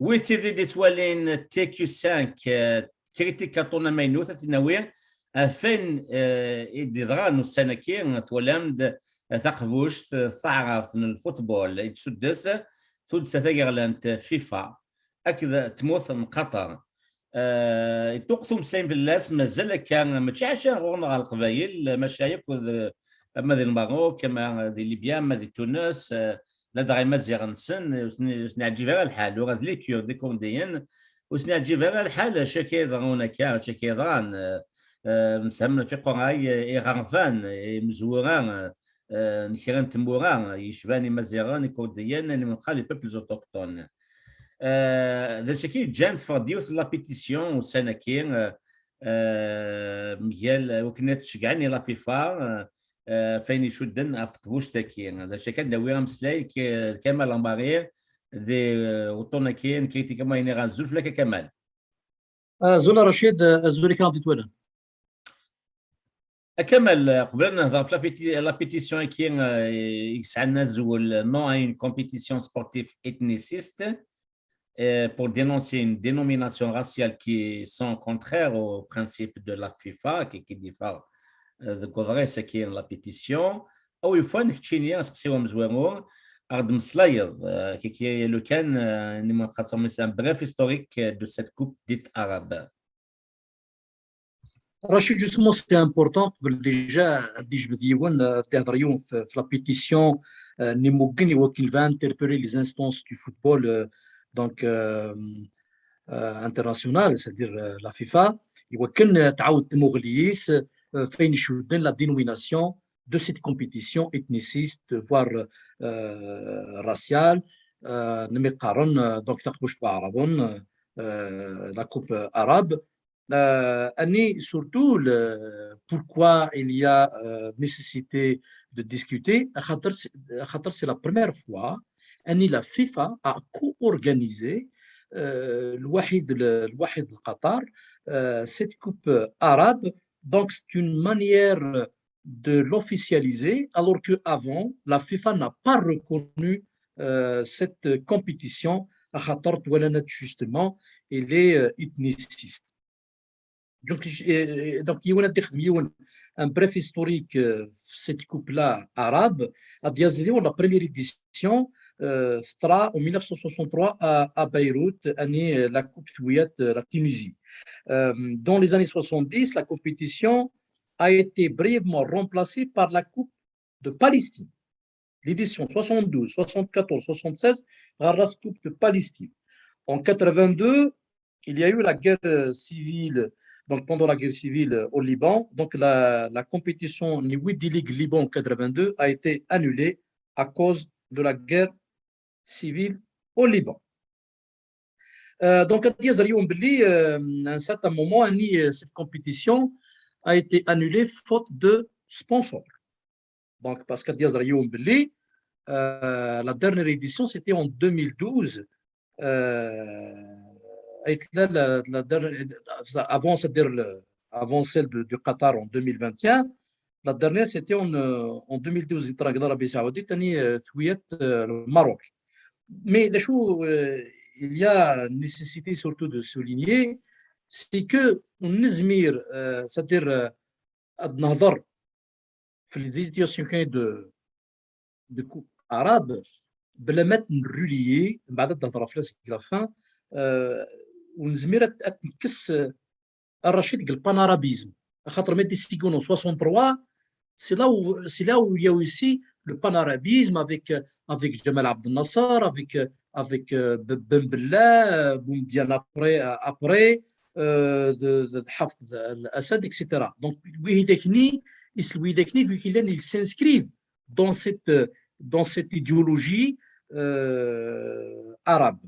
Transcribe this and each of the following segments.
ويثير دي توالين تي كيو 5 كريتيكا طونا ماينو تتناوي فين إدي ضغان السنكين تولامد ثقفوش ثعرف من الفوتبول يتسدس سدس ثقرلانت فيفا أكذا تموت من قطر تقثم سين باللاس مازال كان متشعشع غورنا القبايل مشايخ اما ذي المغرب كما ذي ليبيا اما ذي تونس لا داعي مزيغ نسن نعجب على الحال وغاد لي كيور دي كونديين وسنعجب على الحال شكي ضغونا كار شكي ضغان مسمى في قراي إغانفان مزوران نكران تموران يشباني مزيغان كورديين من قال بيبلز اوتوكتون ذا شكي جانت فرديوث لا بيتيسيون وسنكين ميال وكنا تشجعني لا فيفا فين يشدن افقوش تاكين هذا الشيء داوي مسلاي كمال لامباري ذي وطونا كين كيتي كما ينغا الزلف لك كمال زولا رشيد الزولي كان ديتولا كمال قبل نهضر في لا بيتيسيون كين يسعنا زول نو ان كومبيتيسيون سبورتيف ethniciste pour dénoncer une dénomination raciale qui sont contraires aux principes de la FIFA qui diffère de Godrès qui est la pétition ou il faut نحكي نسقسيو مزوانو ارد مسلاير كي لو كان نيما خاصهم un bref historique de cette coupe dite arabe. Rachid, justement, c'était important. Déjà, je me dis, la pétition, qui va interpeller les instances du football donc international, c'est-à-dire la FIFA. Il y a la dénomination de cette compétition ethniciste, voire raciale. Donc, la coupe arabe. Surtout, pourquoi il y a nécessité de discuter, c'est la première fois que la FIFA a co-organisé le Qatar, cette coupe arabe. Donc, c'est une manière de l'officialiser, alors qu'avant, la FIFA n'a pas reconnu cette compétition, justement, elle est ethniciste. Donc, il y a un bref historique cette coupe-là arabe. La première édition sera en 1963 à Beyrouth, année la Coupe Fouillette, la Tunisie. Dans les années 70, la compétition a été brièvement remplacée par la Coupe de Palestine. L'édition 72, 74, 76, la Coupe de Palestine. En 82, il y a eu la guerre civile. Donc, pendant la guerre civile au Liban, donc la compétition Newid League Liban 82 a été annulée à cause de la guerre civile au Liban. Donc, à un certain moment, cette compétition a été annulée faute de sponsors. Donc, parce que la dernière édition, c'était en 2012. Avant celle du Qatar en 2021, la dernière c'était en 2012 le Maroc. Mais il y a nécessité surtout de souligner, c'est que c'est-à-dire النهضر في l'édition de coupe arabe بلا ما نروليي بعد النهضره في la fin ونزمير تنكس الرشيد البانارابيزم خاطر مادي سيكون 63 c'est là où il y a aussi le panarabisme avec Jamal Abdel Nasser, avec Ben Bella, Boumdiane après de Hafez al-Assad, etc. Donc ils s'inscrivent dans cette idéologie arabe,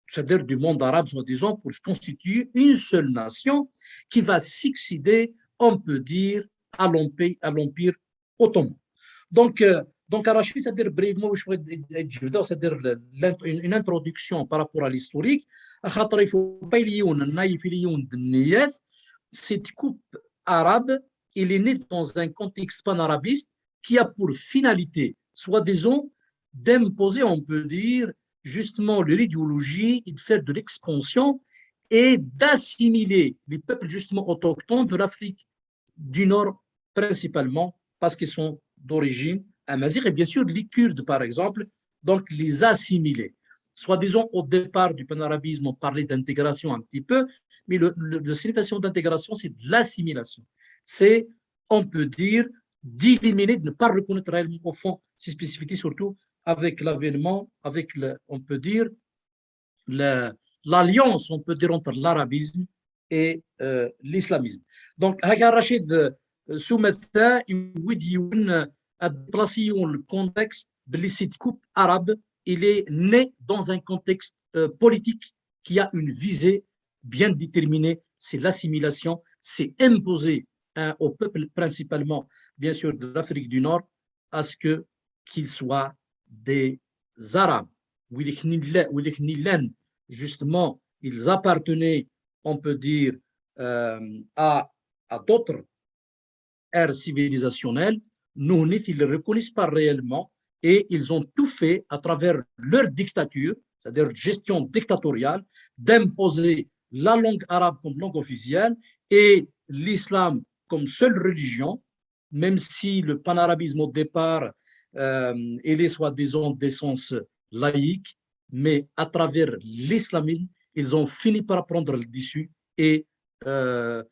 c'est-à-dire du monde arabe, soi-disant, pour se constituer une seule nation qui va succéder, on peut dire, à l'Empire ottoman. Donc Arachid, c'est-à-dire brièvement, c'est-à-dire une introduction par rapport à l'historique. Il faut pas cette coupe arabe, il est né dans un contexte panarabiste qui a pour finalité, soi-disant, d'imposer, on peut dire, justement leur idéologie et de faire de l'expansion et d'assimiler les peuples justement autochtones de l'Afrique du Nord principalement parce qu'ils sont d'origine amazigh et bien sûr les Kurdes par exemple, donc les assimiler. Soit disons au départ du panarabisme, on parlait d'intégration un petit peu, mais la signification d'intégration, c'est de l'assimilation. C'est, on peut dire, d'éliminer, de ne pas reconnaître réellement au fond ces spécificités, surtout avec l'avènement, avec, on peut dire, l'alliance, on peut dire, entre l'arabisme et l'islamisme. Donc, Hagar Rachid soumettait à placer le contexte de l'Issid coupe arabe, il est né dans un contexte politique qui a une visée bien déterminée, c'est l'assimilation, c'est imposer au peuple principalement, bien sûr, de l'Afrique du Nord, à ce qu'ils soient des Arabes. Justement, ils appartenaient, on peut dire, à d'autres ères civilisationnelles. Nous, ils ne le reconnaissent pas réellement et ils ont tout fait à travers leur dictature, c'est-à-dire gestion dictatoriale, d'imposer la langue arabe comme langue officielle et l'islam comme seule religion, même si le panarabisme au départ, il est soi-disant d'essence laïque, mais à travers l'islamisme, ils ont fini par prendre le dessus et de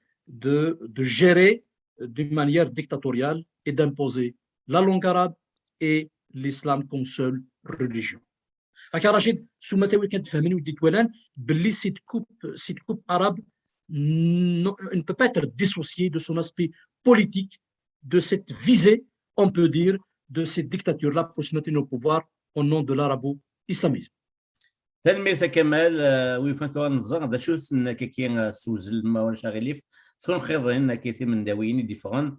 gérer d'une manière dictatoriale et d'imposer la langue arabe et l'islam comme seule religion. هكا رشيد سمتاوي كانت تفهمني ودي تولان باللي cette coupe arabe ne peut pas être dissociée de son aspect politique, de cette visée, on peut dire, de cette dictature-là pour se maintenir au pouvoir au nom de l'arabo-islamisme. تلميذ كمال ويفاتوا نظر دا شوف كي سوزل ما واش غيليف سكون خيضين كيثي من داويني ديفرون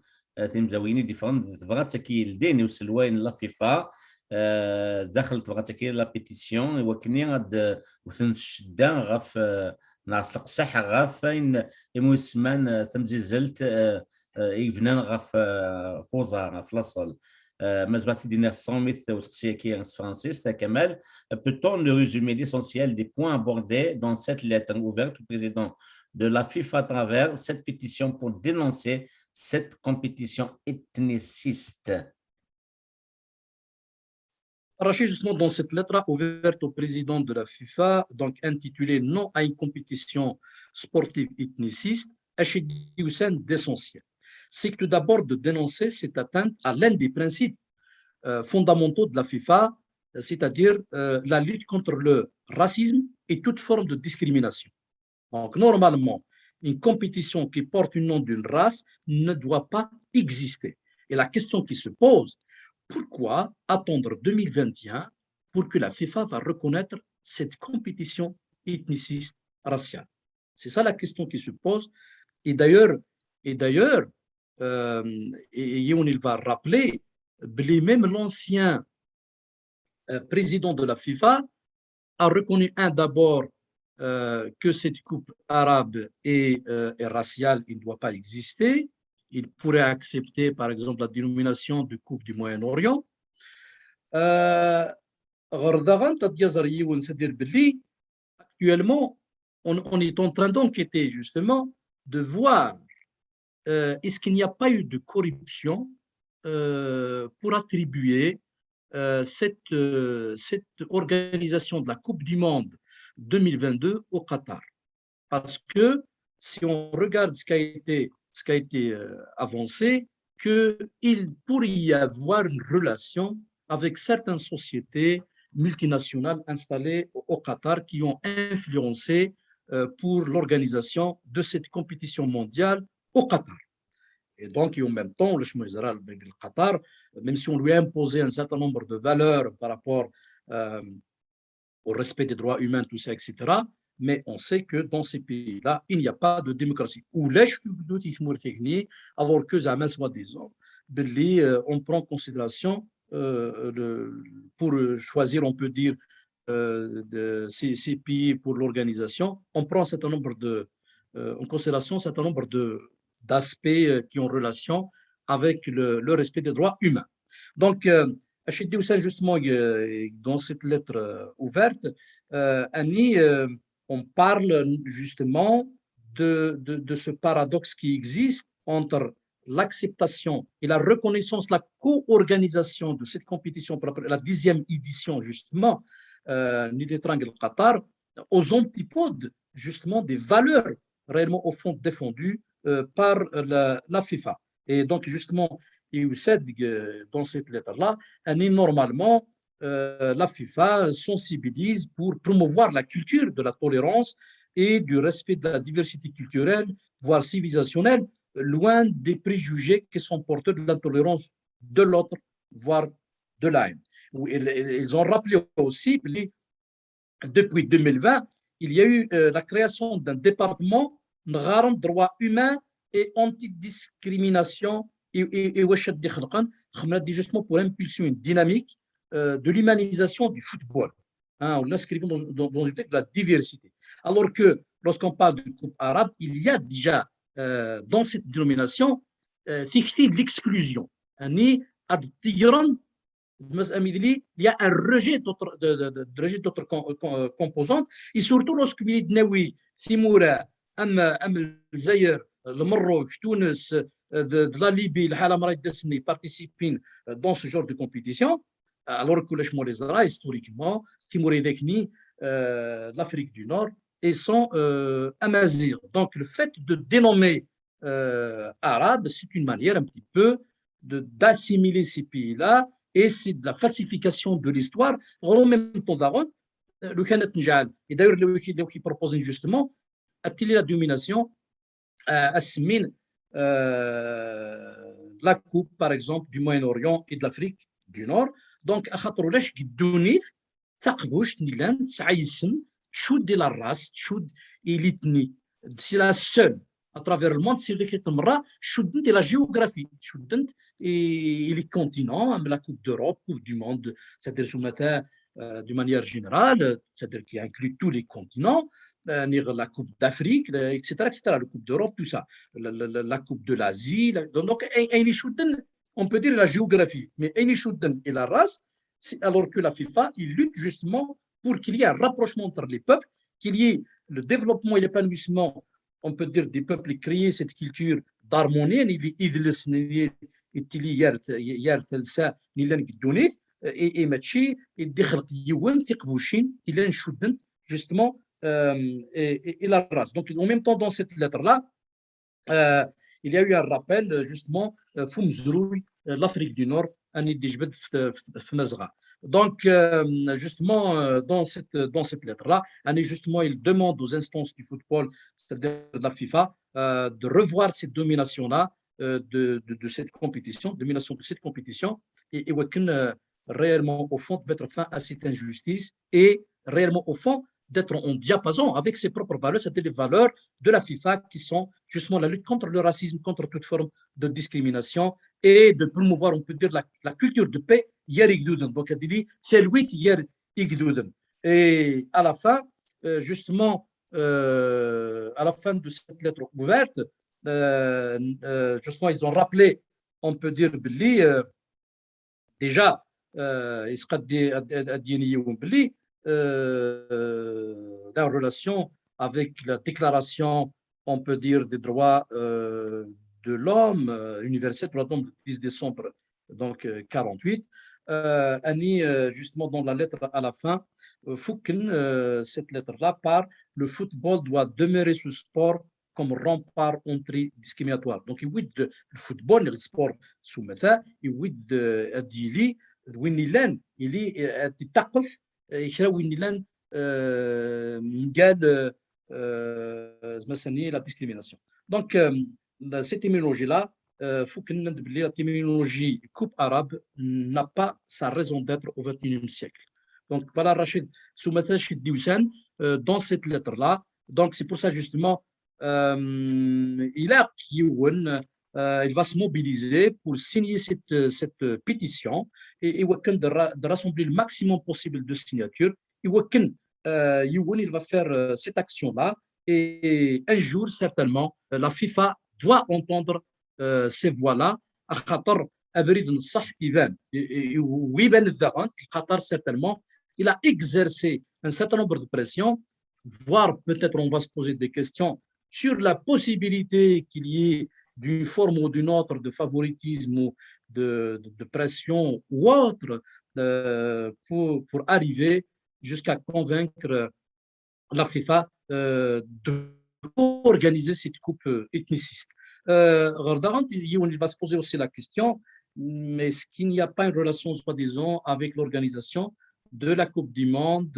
تيم زاويني ديفرون تبغى تكي الدين وسلوين لا فيفا دخلت تبغى تكي لا بيتيسيون وكني غاد وثن شدا غاف ناس القصح غاف فين يموسمان تمزيزلت يفنان غاف فوزا غاف لاصل Peut-on nous résumer l'essentiel des points abordés dans cette lettre ouverte au président de la FIFA à travers cette pétition pour dénoncer cette compétition ethniciste? Rachid, justement, dans cette lettre ouverte au président de la FIFA, donc intitulée Non à une compétition sportive ethniciste, Achid Hussein d'essentiel. C'est que tout d'abord de dénoncer cette atteinte à l'un des principes fondamentaux de la FIFA, c'est-à-dire la lutte contre le racisme et toute forme de discrimination. Donc, normalement, une compétition qui porte le nom d'une race ne doit pas exister. Et la question qui se pose, pourquoi attendre 2021 pour que la FIFA va reconnaître cette compétition ethniciste raciale? C'est ça la question qui se pose. Et d'ailleurs, il va rappeler, même l'ancien président de la FIFA a reconnu d'abord que cette coupe arabe est raciale, il ne doit pas exister. Il pourrait accepter, par exemple, la dénomination de coupe du Moyen-Orient. Actuellement, on est en train d'enquêter justement de voir est-ce qu'il n'y a pas eu de corruption pour attribuer cette organisation de la Coupe du Monde 2022 au Qatar. Parce que si on regarde ce qui a été avancé, qu'il pourrait y avoir une relation avec certaines sociétés multinationales installées au Qatar qui ont influencé pour l'organisation de cette compétition mondiale au Qatar. Et donc, en même temps, le Qatar, même si on lui a imposé un certain nombre de valeurs par rapport au respect des droits humains, tout ça, etc., mais on sait que dans ces pays-là, il n'y a pas de démocratie. Ou alors que jamais soi-disant, on prend en considération pour choisir, on peut dire, ces pays pour l'organisation, on prend un certain nombre en considération un certain nombre d'aspects qui ont relation avec le respect des droits humains. Donc, Justement, dans cette lettre ouverte, Annie, on parle justement de ce paradoxe qui existe entre l'acceptation et la reconnaissance, la co-organisation de cette compétition, la 10e édition justement, Nidé Triangle Qatar, aux antipodes justement des valeurs réellement au fond défendues par la FIFA. Et donc justement, il s'est dans cette lettre-là, normalement, la FIFA sensibilise pour promouvoir la culture de la tolérance et du respect de la diversité culturelle, voire civilisationnelle, loin des préjugés qui sont porteurs de l'intolérance de l'autre, voire de la haine. Ils ont rappelé aussi que depuis 2020, il y a eu la création d'un département de droits humains et antidiscrimination et justement pour impulser une dynamique de l'humanisation du football. On l'inscrivant dans une tête de la diversité. Alors que lorsqu'on parle du groupe arabe, il y a déjà dans cette dénomination l'exclusion. Il y a un rejet d'autres composantes, et surtout lorsque Naoui, Timoura, Zaïr, le Maroc, Tunis, de la Libye, le Halamaraï Dessni participent dans ce genre de compétition, alors que les Arabes, historiquement, Timour Dekni, l'Afrique du Nord, et sont Amazirs. Donc le fait de dénommer arabe, c'est une manière un petit peu d'assimiler ces pays-là, et c'est de la falsification de l'histoire. En même temps, le Khanat Njal, et d'ailleurs, le qui propose justement, attirer la domination à Smin, la coupe, par exemple, du Moyen-Orient et de l'Afrique du Nord. Donc, à Khatroulash, qui donne, Thakbouch, Nilan, Saïsm, Choud de la race, Choud et l'ethnie. C'est la seule à travers le monde, c'est de la géographie, et les continents, la Coupe d'Europe, Coupe du Monde, c'est-à-dire d'une manière générale, c'est-à-dire qui inclut tous les continents, la Coupe d'Afrique, etc., etc., la Coupe d'Europe, tout ça, la Coupe de l'Asie. Donc, on peut dire la géographie, mais et la race, alors que la FIFA, il lutte justement pour qu'il y ait un rapprochement entre les peuples, qu'il y ait le développement et l'épanouissement, on peut dire, des peuples, créer cette culture d'harmonie, et ماشي يدخل يوان تقبوشين الى نشدن justement et la race. Donc en même temps dans cette lettre là il y a eu un rappel justement Fumzrouy, l'Afrique du Nord, Annie Dijbed Fmazra. Donc justement dans cette lettre là Annie justement il demande aux instances du football, c'est-à-dire de la FIFA, de revoir cette domination là de cette compétition, domination de cette compétition, et réellement au fond de mettre fin à cette injustice et réellement au fond d'être en diapason avec ses propres valeurs, c'est-à-dire les valeurs de la FIFA qui sont justement la lutte contre le racisme, contre toute forme de discrimination, et de promouvoir, on peut dire, la culture de paix. Donc, c'est lui qui et à la fin, justement, à la fin de cette lettre ouverte, justement, ils ont rappelé, on peut dire, déjà, il sera la relation avec la déclaration, on peut dire, des droits de l'homme universel, pour le 10 décembre donc 48. Annie, justement, dans la lettre à la fin, cette lettre-là part, le football doit demeurer ce sport comme rempart anti-discriminatoire. Donc, le football, le sport sous il dit وين لان اللي تتقف وين لان قال مثلا la discrimination. Donc cette terminologie là faut que la terminologie coupe arabe n'a pas sa raison d'être au XXIe siècle. Donc voilà Rachid Soumata Chiddiousan dans cette lettre là. Donc c'est pour ça justement il va se mobiliser pour signer cette pétition et de rassembler le maximum possible de signatures. Il va faire cette action-là et un jour, certainement, la FIFA doit entendre ces voix-là. أبريد نصح يبان ويبان الذغن قطر certainement il a exercé un certain nombre de pressions, voire peut-être on va se poser des questions sur la possibilité qu'il y ait d'une forme ou d'une autre de favoritisme ou de pression ou autre pour arriver jusqu'à convaincre la FIFA d'organiser cette coupe ethniciste. Il va se poser aussi la question, mais est-ce qu'il n'y a pas une relation, soi-disant, avec l'organisation de la Coupe du Monde,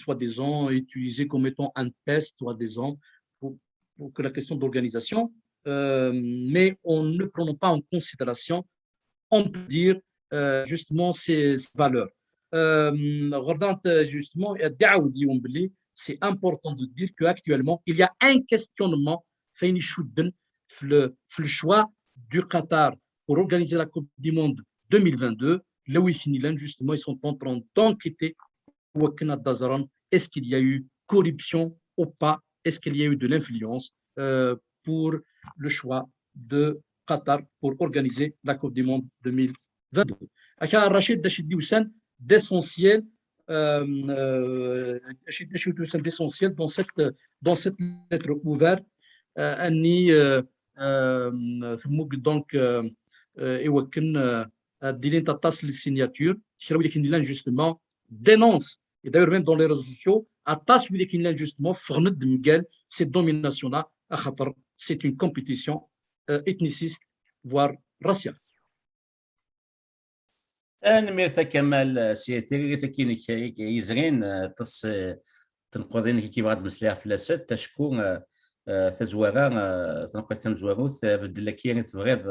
soi-disant utilisée comme étant un test, soi-disant, pour que la question d'organisation, mais on ne prend pas en considération, on peut dire, justement, ces valeurs. Justement, c'est important de dire qu'actuellement, il y a un questionnement le choix du Qatar pour organiser la Coupe du Monde 2022. Là où justement, ils sont en train d'enquêter est-ce qu'il y a eu corruption ou pas, est-ce qu'il y a eu de l'influence pour le choix de Qatar pour organiser la Coupe du Monde 2022. Rachid d'essentiel d'essentiel dans cette lettre ouverte أني donc يوكن ديلين تتصل للسيناتور شراو ديك نيلان justement dénonce et d'ailleurs même dans les réseaux sociaux attache ديك نيلان justement فرند مقال cette domination là خاطر c'est une compétition ethniciste voire raciale. أنا ميرثا كمال سيثيري كينك يزرين تنقضين كي بعد مسليها في لاسات تشكو تزوارا تنقل تمزواروث بدل كيان تبغيض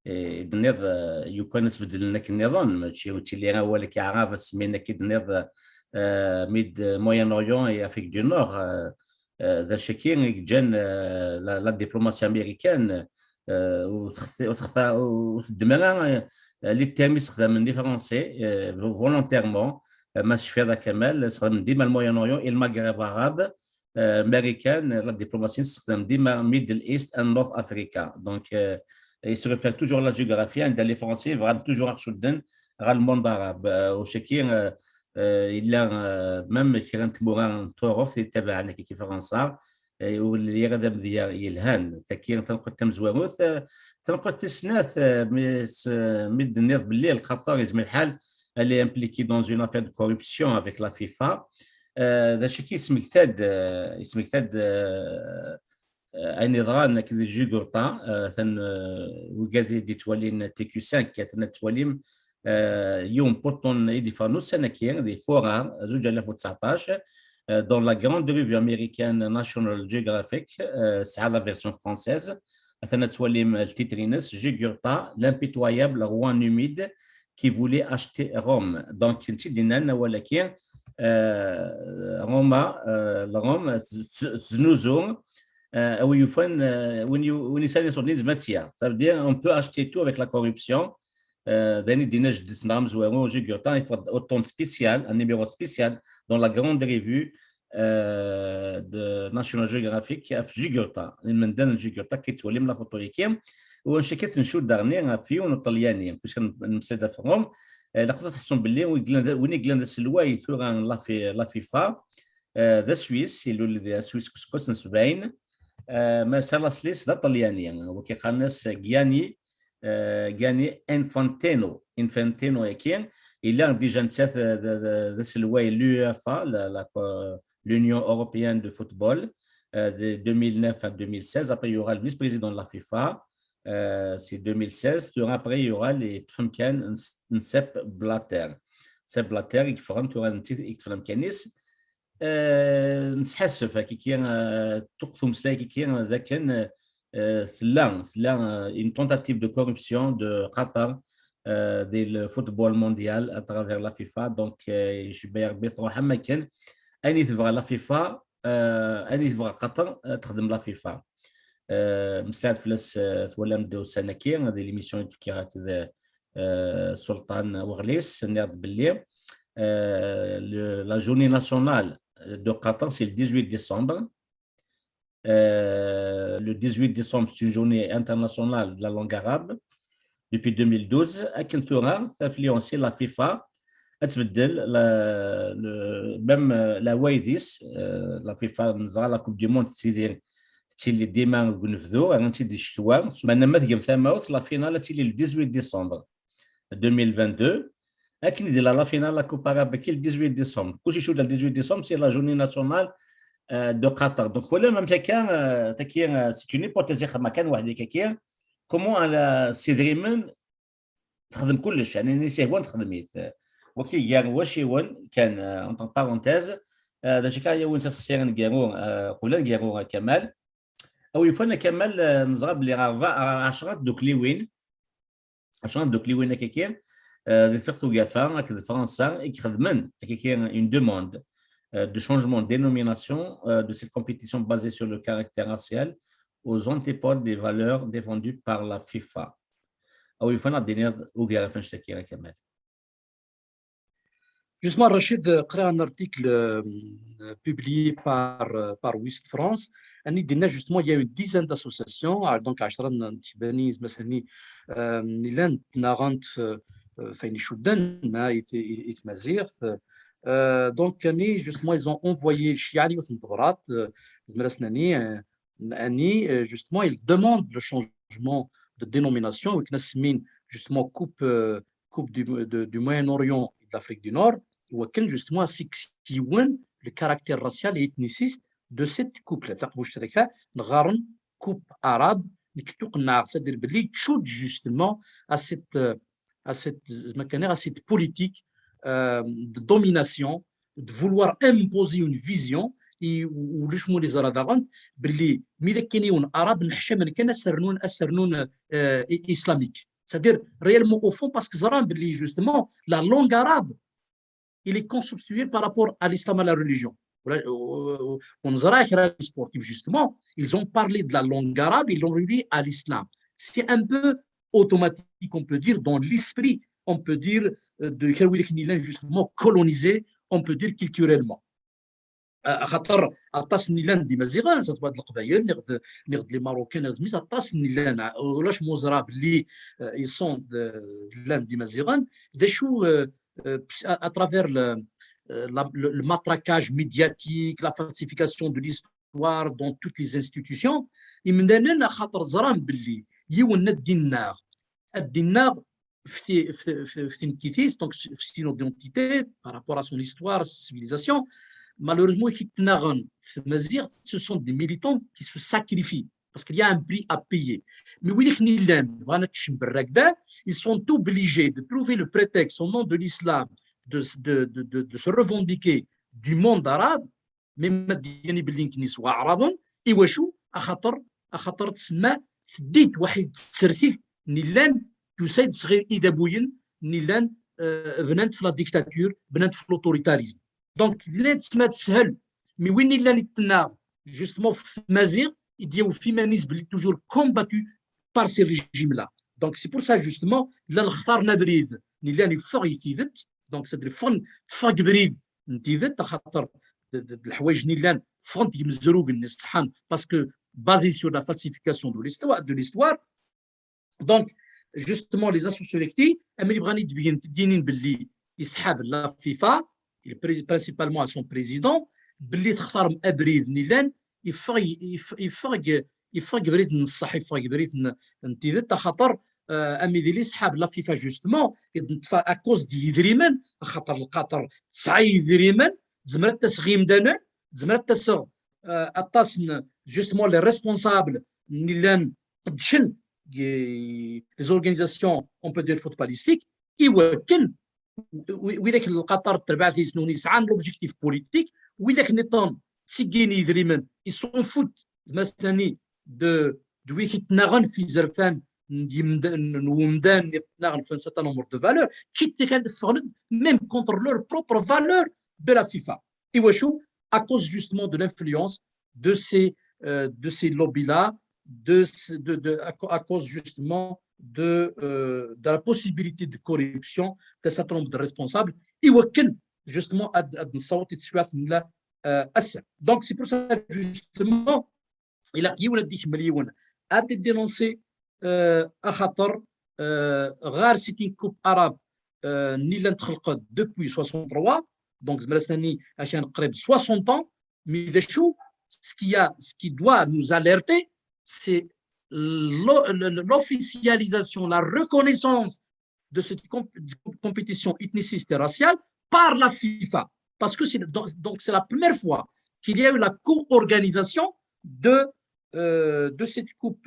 إيد النظ يكون تبدل لك النظام ماشي وتي انا هو لك عرب سمينا كي النظ ميد موين اوريون اي افريك دو نور ذا شكين جان لا دبلوماسي امريكان وتدمر لي تيرمي استخدام فرونسي فولونتيرمون ماشي في هذا كمال استخدم ديما الموين اوريون المغرب عرب امريكان لا دبلوماسي استخدام ديما ميدل ايست اند نورث افريكا دونك il se réfère toujours à la géographie, les Français vont toujours à Chouden, à le monde arabe. Au Chekir, il y a même qui rentre Moran Torof, il était à l'équipe française, et où il y a des médias, il han, Takir, tant que Tam Zouarouth, tant que Tisnath, mais de nerf blé, le Qatar, elle est impliquée dans une affaire de corruption avec la FIFA. Le Chekir, il se met أين ضران كذا جيجورتا ثن وقاذي دي توالين تيكو 5 كاتنا تواليم يوم بورتون إيدي فانو سنة كين دي فورا زوج 2019 dans la grande revue américaine National Geographic c'est la version française ثنا تواليم التيترينس جيجورتا l'impitoyable roi numide qui voulait acheter Rome donc نتي دينا ولكن روما Rome زنوزو où il faut où il s'agit de matière. Ça veut dire on peut acheter tout avec la corruption. Il faut autant spécial, un numéro spécial dans la grande revue de National Geographic Gigotta. من ضمن الجيجورتا كيتولم لا فوتوريكيم وشكيت نشوف دارني في ونطلياني باش نمسد فيهم لقطه تحسن باللي وين يقلن السلواي ثوران لا فيفا ذا سويس اللي سويس كوسكوس نسبين ما سلاس ليس ذا طلياني وكيخنس غاني انفانتينو يكين إلا ديجا نتاث ذا سلواي l'UEFA l'Union européenne de football de 2009 à 2016 après il y aura le vice-président de la FIFA c'est 2016 après il y aura les Trumpian Sepp Blatter qui fera un tour كانيس نتحسف كي كاين تقثم سلاي كي كاين ذاك كان لا une tentative de corruption de Qatar du football mondial à travers la FIFA donc je vais بصراحه ما كان اني تبغى لا فيفا اني تبغى قطر تخدم لا فيفا مسلات فلس ولا ندو سنه كي هذه ليميسيون كي سلطان وغليس نيض باللي la journée nationale de Qatar, c'est le 18 décembre. Le 18 décembre, c'est une journée internationale de la langue arabe. depuis 2012 اكن ثورة influencé la FIFA تبدل même la وايديس la FIFA نزغى la coupe du monde تيدير اللي ديما نفذو غنتي دي الشتوى معنا ما تقام ثماوث لا فينال اللي 18 ديسمبر 2022 لكن يدير لا فينال لا كوبا رابكي 18 ديسمبر كلشي شو 18 ديسمبر سي لا جورني ناسيونال دو قطر دونك ولا مام كان تاكي سي اون هيبوتيز خدمه كان واحد كاكيا كومون على سي دريمن تخدم كلش يعني نسيه وين تخدميت وكي يا واش وين كان اون بارونتيز داك كان وين تسخسير نقارو قبل نقارو كمال او يفنا كمال نزغب لي 10 دوك لي وين 10 دوك لي وين كاكيا des Fertugafan avec de Français et qui demandent une demande de changement de dénomination de cette compétition basée sur le caractère racial aux antipodes des valeurs défendues par la FIFA. أو يفنا الدنيا وقال فنشتكي كمان. Justement, Rachid, قرأ un article publié par West France. Justement, il y a une dizaine d'associations. Donc, 10 تباني مثلا نيلان تناغنت فين يشدن يتمازيغ دونك كاني justement ils ont envoyé الشيعاني والمطبرات زمرسناني اني justement ils demandent le changement de dénomination وكنا سمين justement coupe du Moyen-Orient et de l'Afrique du Nord وكان justement سيكسيون le caractère racial et ethniciste de cette coupe لا تقبوش تركها نغارن coupe arabe نكتو قناع c'est-à-dire باللي تشود justement à cette politique de domination, de vouloir imposer une vision وليش مو اللي زرا داغنت باللي ميدا كاينين عرب نحشم كان اسرنون اسلاميك c'est-à-dire réellement au fond parce que زرا باللي justement la langue arabe il est constitué par rapport à l'islam à la religion on زرا sportif justement ils ont parlé de la langue arabe ils l'ont relié à l'islam c'est un peu automatique, on peut dire, dans l'esprit, on peut dire, de Khawirik Nilan, justement, colonisé, on peut dire culturellement. خاطر الطاس نيلان ديما زيغان تبعد القبائل نغد لي ماروكان نغد ميس الطاس نيلان ولاش موزرا بلي يسون لان ديما زيغان دا شو اترافير le matraquage médiatique, la falsification de l'histoire dans toutes les institutions يمننا خاطر زران باللي يون الدينار في نكيتيس donc في son identité par rapport à son histoire, sa civilisation malheureusement ce sont des militants qui se sacrifient parce qu'il y a un prix à payer mais ils sont obligés de trouver le prétexte au nom de l'islam de se revendiquer du monde arabe même دياني باللي نكنيسوا عربا ايواشو اخطر تسمى فديت واحد تسرتيف نيلان تسايد صغير إدابوين نيلان بنات في لا ديكتاتور بنات في لوتوريتاريزم دونك لا تسمى تسهل مي وين نيلان يتنا جوستمون في مازيغ يديو في مانيز بلي توجور كومباتو بار سي ريجيم لا دونك سي بور سا جوستمون لا اختارنا بريد نيلان يفغ يتيذت دونك سادري فن فاق بريد نتيذت خاطر الحوايج نيلان فونت يمزروق النسحان باسكو basé sur la falsification de l'histoire. Donc, justement, les associations électriques, Amélie Brani Dinin Belli, Ishab la FIFA, principalement à son président, Belli Tcharam Abrid Nilan, il faut Grid Nsah, il faut Grid Ntidet, Tahatar, Amélie Ishab la FIFA, justement, à cause d'Idrimen, Khatar le Qatar, Saïdrimen, Zmret Tasghim Danan, Zmret Tasr. Justement les responsables les organisations on peut dire footballistiques يوكل ويداك القطر تبع تيسنونيس عن l'objectif politique ويداك نيطون تسيكيني دريمن ils s'en foutent مثلا de ويك تناغن في زرفان نومدان ناغن في un certain nombre de valeurs qui كان même contre leurs propres valeurs de la FIFA يواشو à cause justement de l'influence de ces lobbies-là, à cause justement de la possibilité de corruption d'un certain nombre de responsables, et justement donc c'est pour ça justement il a été dénoncé à Khatar c'est une coupe arabe ni depuis 63, donc c'est 60 ans, mais ce qui doit nous alerter, c'est l'officialisation, la reconnaissance de cette compétition ethniciste et raciale par la FIFA. Parce que c'est la première fois qu'il y a eu la co-organisation de cette coupe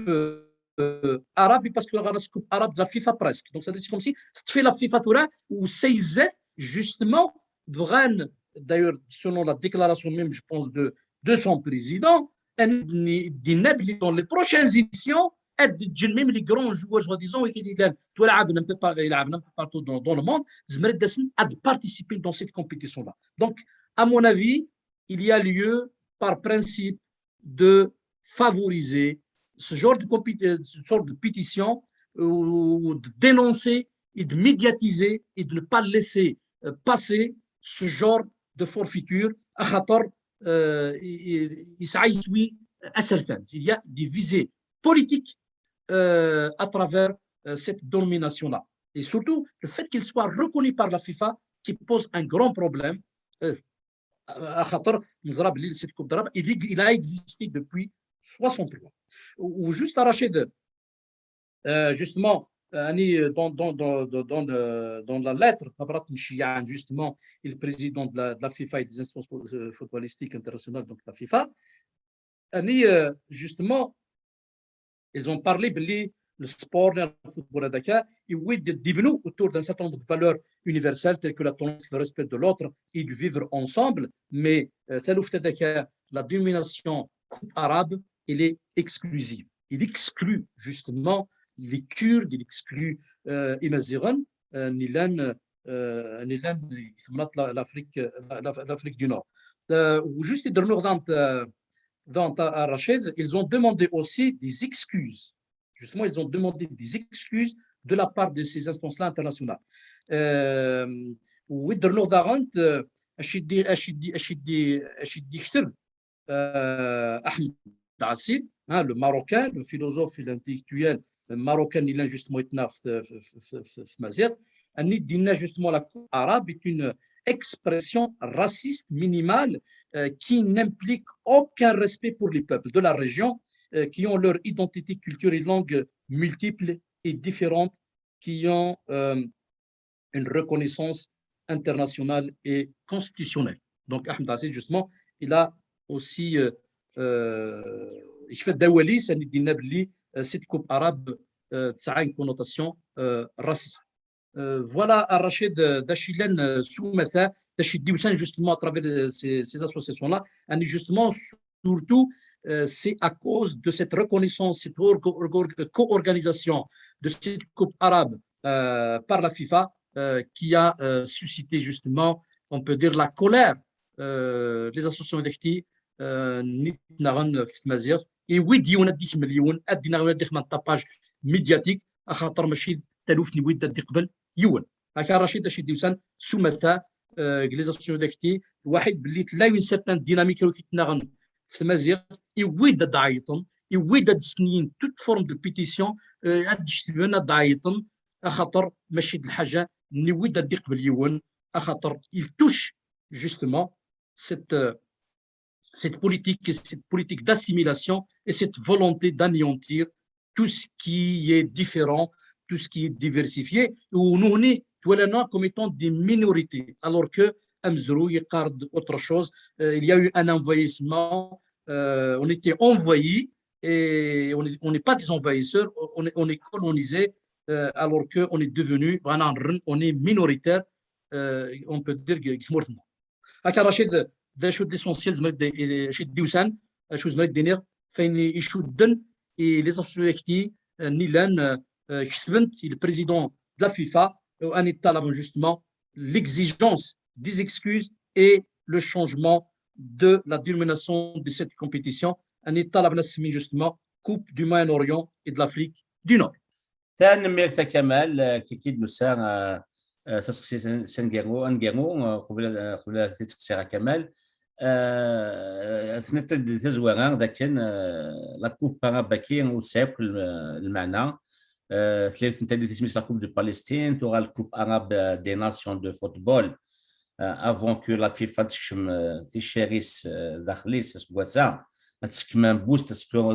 arabe, parce que la coupe arabe de la FIFA presque. Donc c'est comme si tu fais la FIFA ou CIZ, justement, d'ailleurs, selon la déclaration même, je pense, de son président, dans les prochaines éditions, même les grands joueurs, soi-disant, qui partout dans le monde, de participer dans cette compétition-là. Donc, à mon avis, il y a lieu, par principe, de favoriser ce genre de pétition ou de dénoncer et de médiatiser et de ne pas laisser passer ce genre de forfaiture à khatar il y a des visées politiques à travers cette domination-là. Et surtout, le fait qu'il soit reconnu par la FIFA qui pose un grand problème. Cette coupe d'Arabe, il a existé depuis 63. Ou juste à Rachid, justement, dans la lettre, justement, le président de la FIFA et des instances footballistiques internationales, donc la FIFA, justement, ils ont parlé de le sport, le football à Dakar, et oui, de développer autour d'un certain nombre de valeurs universelles telles que la tolérance, le respect de l'autre et de vivre ensemble. Mais la domination arabe, elle est exclusive. Il exclut justement les Kurdes, il exclut Imaziran, l'Afrique du Nord. Juste de dans Rachid, ils ont demandé aussi des excuses. Justement, ils ont demandé des excuses de la part de ces instances-là internationales. Ahmed Assid, le Marocain, le philosophe et l'intellectuel marocain, il a justement été Mazir, justement la coupe arabe est une expression raciste minimale qui n'implique aucun respect pour les peuples de la région qui ont leur identité, culture et langue multiples et différentes, qui ont une reconnaissance internationale et constitutionnelle. Donc, Ahmed Assid, justement, il a aussi fait d'Awali, cette coupe arabe, ça a une connotation raciste. Voilà, Rachid Dachilen Soumetha, Dachidiousan, justement, à travers ces associations-là, et justement, surtout, c'est à cause de cette reconnaissance, cette co-organisation de cette coupe arabe par la FIFA qui a suscité justement, on peut dire, la colère les associations d'actifs et oui, on a 10 millions, on a des tapage médiatique à خاطر ماشي تلوف ني ود قبل يون هكا رشيد اش يديوسان سمثا les associations d'actifs واحد باللي لا une certaine dynamique اللي تنغن في مزيغ يويد دايطن يويد سنين toute forme de pétition ادشتبنا دايطن خاطر ماشي الحاجه ني ود دي قبل يون خاطر il touche justement cette politique d'assimilation et cette volonté d'anéantir tout ce qui est différent, tout ce qui est diversifié, où nous sommes comme étant des minorités, alors que Amzrou garde autre chose. Il y a eu un envahissement, on était envahis et on n'est pas des envahisseurs, on est colonisés, alors qu'on est devenu, on est minoritaire, on peut dire que Rachid, ده شو l'essentiel زمرد شي ديوسان شو زمرد دينير فين يشودن et les associations Nilan كتبنت le président de la FIFA en étalant justement l'exigence des excuses et le changement de la dénomination de cette compétition en étalant justement Coupe du Moyen-Orient et de l'Afrique du Nord. ثاني ميرثا كمال كيكيد نسان سسقسي سنغيرو انغيرو قبل تسقسي كمال ثنت تزويران لكن لا كوب باراباكي وسيب المعنى ثلاث نتاع اللي تسميت لا كوب دو بالستين تورا الكوب اراب دي ناسيون دو فوتبول افون كو لا فيفا تشكم تيشيريس داخليس سكواسا تسكم بوست تسكو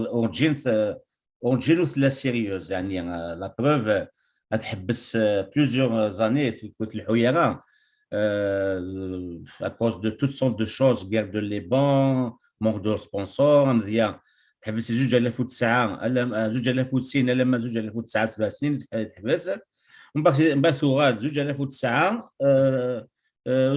اورجينو لا سيريوز يعني لا بروف تحبس بليزيور زاني تكوت الحويره à cause de toutes sortes de choses, guerre de Liban, manque de sponsors, مزيان تحبس 2009 2090 لما 2009 7 سنين تحبس من بعد ثورات 2009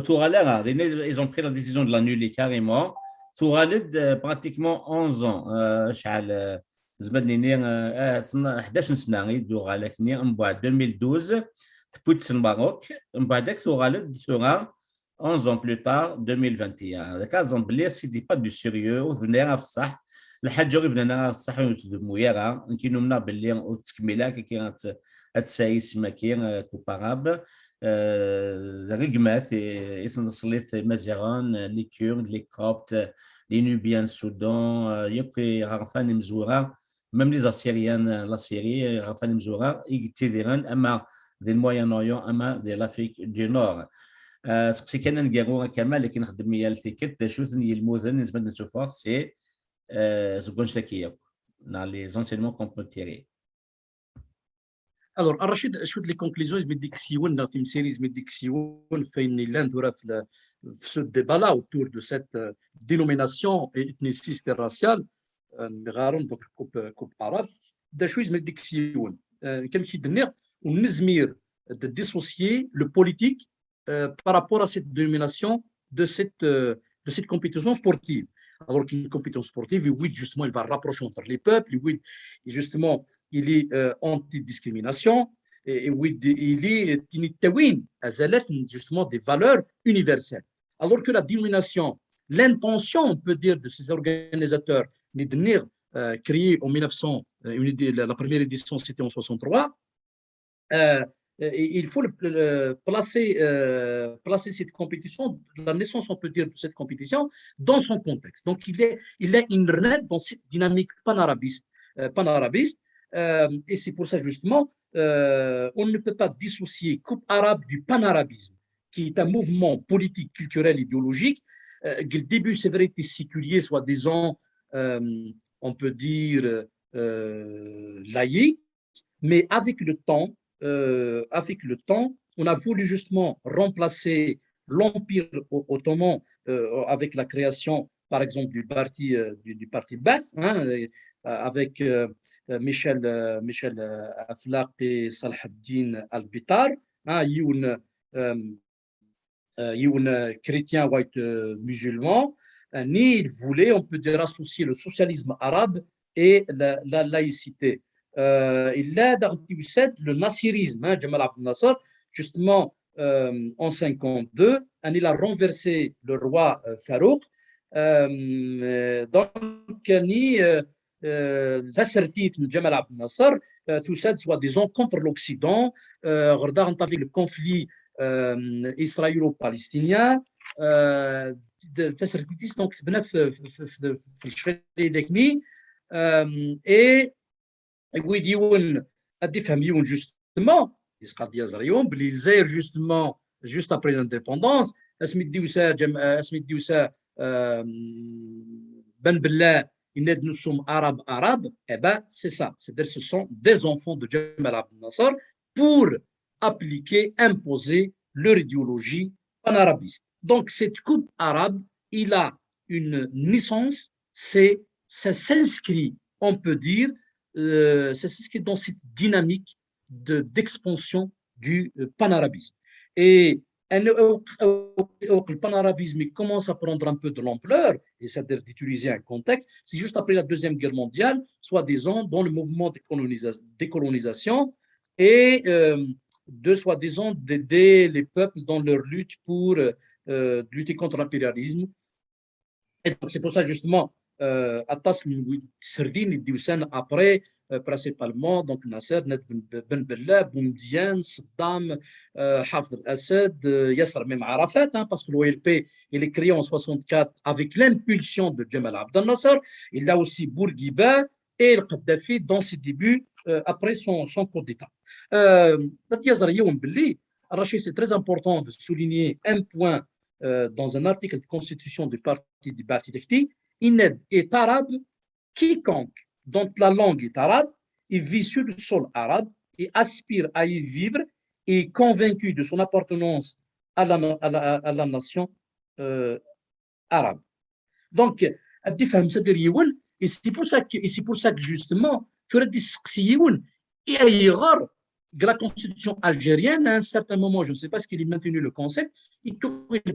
ثورة ils ont pris la décision de l'annuler carrément ثورة pratiquement 11 ans شحال زبدني 11 سنة يدور على كني من بعد 2012 تبوت الماروك من بعدك ثورة 11 ans plus tard 2021 هذاك زامبلي سيدي با دو سيريو وفنيها في الصح الحاجه غير فنانا الصح ونتدمو يرا كينومنا باللي التكميله كي غتسايس ما كاين كوبارابل رقمات يصليت مازيغان لي كورد لي كوبت لي نوبيان السودان يبقي عرفاني مزوره ميم لي اسيريان لا سيري عرفاني مزوره يتيديران اما دي الموين اوريون اما دي لافريك دو نور سقسي كان نقارو كمال اللي كنخدم هي التيكت شوفني الموذن بالنسبه للسوفور سي dans les enseignements qu'on peut tirer. Alors, Rachid, je les conclusions, je me dis que si on a une série, je me dis que si on fait une ce débat-là autour de cette dénomination ethniciste et raciale, donc coupe arabe, je me dis que si on, on nizmir de dissocier le politique par rapport à cette dénomination de cette compétition sportive. Alors qu'une compétition sportive, oui, justement, il va rapprocher entre les peuples, oui, justement, il est anti-discrimination, et oui, il est justement des valeurs universelles. Alors que la dénomination, l'intention, on peut dire, de ces organisateurs, n'est de venir créer en 1900, la première édition, c'était en 63, il faut placer cette compétition, la naissance, on peut dire, de cette compétition, dans son contexte. Donc, il est inné dans cette dynamique panarabiste. Et c'est pour ça, justement, on ne peut pas dissocier Coupe arabe du panarabisme, qui est un mouvement politique, culturel, idéologique. Le début, c'est vrai, était séculier, soi-disant, on peut dire, laïque, mais avec le temps, on a voulu justement remplacer l'Empire ottoman avec la création, par exemple, du parti Ba'ath, avec Michel Aflaq et Salah ad-Din al-Bitar, chrétiens ou musulmans, ni ils voulaient, on peut dire, associer le socialisme arabe et la laïcité. Il a dans le nassirisme, Jamal Abdel Nasser, justement en 52, il a renversé le roi Farouk. Donc, l'assertif de Jamal Abdel Nasser, tout ça, soi-disant, contre l'Occident, regardant avec le conflit israélo-palestinien, donc, et oui, justement, justement, juste après l'indépendance, nous sommes arabes, eh ben, c'est ça. C'est-à-dire ce sont des enfants de Jamal Abdel Nasser pour imposer leur idéologie panarabiste. Donc, cette coupe arabe, il a une naissance, ça s'inscrit, on peut dire, c'est ce qui est dans cette dynamique d'expansion du panarabisme. Et le panarabisme commence à prendre un peu de l'ampleur, et c'est-à-dire d'utiliser un contexte, c'est juste après la Deuxième Guerre mondiale, soi-disant dans le mouvement de décolonisation et de soi-disant d'aider les peuples dans leur lutte pour lutter contre l'impérialisme. Et donc c'est pour ça justement Atas Serdine après principalement donc Nasser, Ben Bella, Boumediene, Saddam, Hafez al-Assad, Yasser même Arafat, parce que l'OLP il est créé en 64 avec l'impulsion de Jamal Abdel Nasser. Il a aussi Bourguiba et le Kadhafi dans ses débuts après son coup d'État. Rachid, c'est très important de souligner un point dans un article de constitution du parti du Bati Defti. Ined est arabe, quiconque dont la langue est arabe et vit sur le sol arabe et aspire à y vivre et est convaincu de son appartenance à la nation arabe. Donc, et c'est pour ça que justement, la constitution algérienne, à un certain moment, je ne sais pas ce qu'il est maintenu le concept, il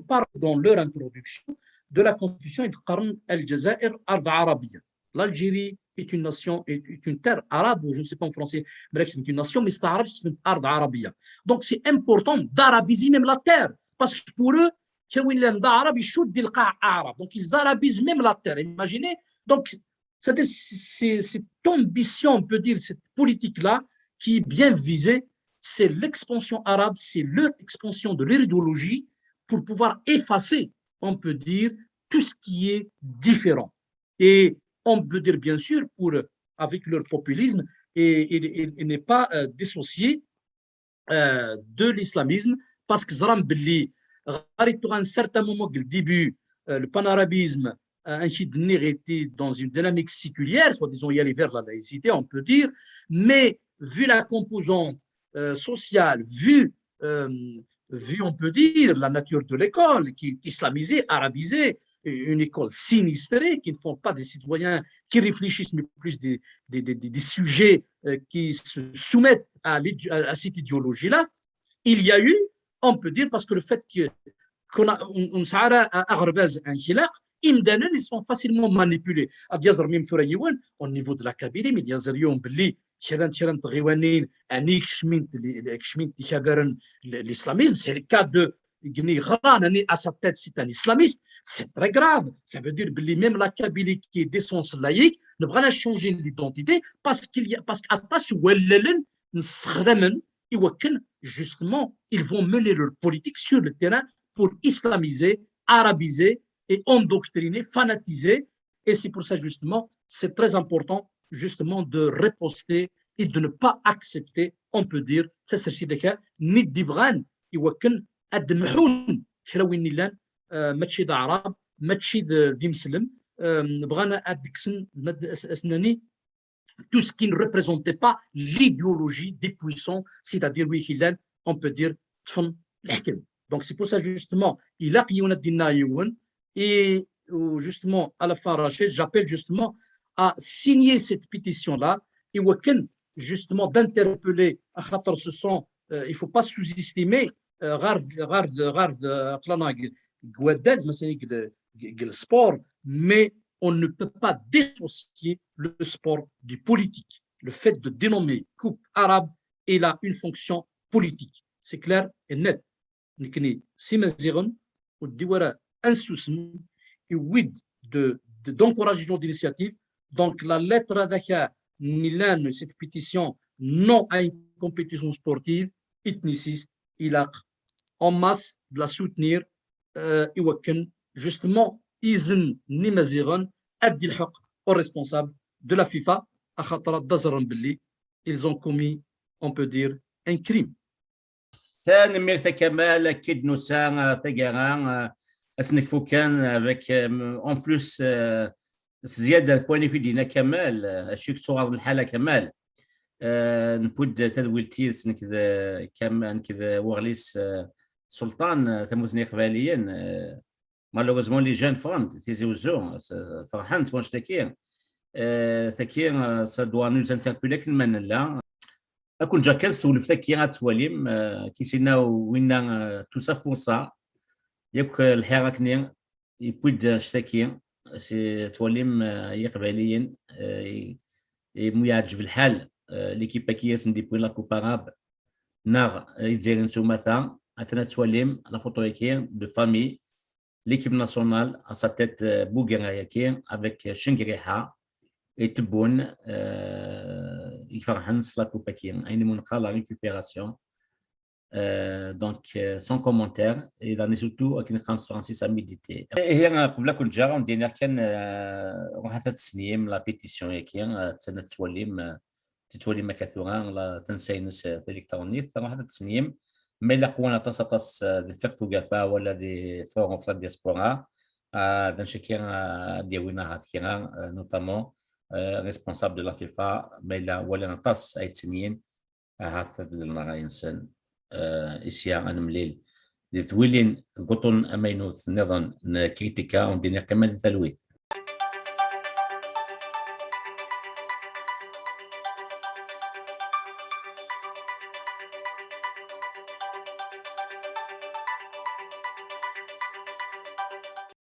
parle dans leur introduction de la constitution de Qarn al-Jazair al-Arabia. L'Algérie est une nation, est une terre arabe, ou je ne sais pas en français, bref, c'est une nation, mais c'est arabe, c'est une ard arabia. Donc c'est important d'arabiser même la terre, parce que pour eux, donc ils arabisent même la terre, imaginez. Donc cette ambition, on peut dire, cette politique-là, qui est bien visée, c'est l'expansion arabe, c'est leur expansion de leur idéologie pour pouvoir effacer, on peut dire, tout ce qui est différent. Et on peut dire, bien sûr, avec leur populisme, et n'est pas dissocié de l'islamisme, parce que Zram Belli, à un certain moment, au début, le panarabisme était dans une dynamique séculière, soit disons y aller vers la laïcité, on peut dire, mais vu la composante sociale, vu, on peut dire, la nature de l'école, qui est islamisée, arabisée, une école sinistrée, qui ne font pas des citoyens qui réfléchissent, mais plus des sujets qui se soumettent à cette idéologie-là, il y a eu, on peut dire, parce que le fait qu'on a ils sont facilement manipulés. Au niveau de la Kabylie, mais l'islamisme, c'est le cas de à sa tête, c'est un islamiste, c'est très grave. Ça veut dire que même la Kabylie qui est d'essence laïque ne va pas changer l'identité parce justement, ils vont mener leur politique sur le terrain pour islamiser, arabiser et endoctriner, fanatiser. Et c'est pour ça, justement, c'est très important, justement, de riposter et de ne pas accepter, on peut dire, ni d'Ibran, ماشي د عرب ماشي دي مسلم بغانا ادكسن اسناني tout ce qui ne représentait pas l'idéologie des puissants, c'est-à-dire oui, on peut dire donc c'est pour ça justement il a et justement à la fin Rachid, j'appelle justement à signer cette pétition là et justement d'interpeller ce sont il ne faut pas sous-estimer sport, mais on ne peut pas dissocier le sport du politique. Le fait de dénommer Coupe arabe, il a une fonction politique. C'est clair et net. D'encourager d'initiative. Donc, la lettre d'Aka, cette pétition, non à une compétition sportive, ethniciste, il a en masse de la soutenir justement إذن نمازيغن أدي الحق aux responsables de la FIFA à خاطر دزرن باللي ils ont commis on peut dire un crime. ثاني ميرتا كمال أكيد نسان ثقران أسنك فوكان avec en plus زيادة البواني في دينا كمال الشيك صغار الحالة كمال نبود تذويلتي سنك كمان كذا وغليس سلطان ثموثني قباليا مالوغوزمون لي جان فران تيزيوزو فرحان تمونش تاكين ثاكين سادوانو زانتربيلا كلمان لا اكون جا كان سولف ثاكين تواليم كيسينا وينا تو سا بور سا ياك الحراكني يبود شتاكين سي تواليم يقباليين يعجب الحال ليكيب كياس نديبوي لا كوب اراب نار يتزيرين سوماثا أثناء تواليم لا فوتويكين دو فامي l'équipe nationale à sa tête Bouguerayakien avec Shingiriha et Tebboune Ifarhans la Koupakien Aïnemounka la récupération donc sans commentaire et dans surtout avec une transférence à méditer et هنا قبل كل جار ندير كان واحد 3 سنين لا بيتيسيون ياكين سنه تواليم تتولي مكاثوغا لا تنسينس في الإلكترونيت راح تسنيم ما إلا قوانا تصطس دي فيرتو غافا ولا دي فورم في الدياسبورا دان شكينا ديوينا هاثكينا نوتامون ريسبونسابل دو لا فيفا ما إلا ولا نطاس أي تسنين هاث تدلنا غاينسن إسيا أنمليل دي ثويلين قطن أمينوث نظن كريتيكا وندير كمان ثلويث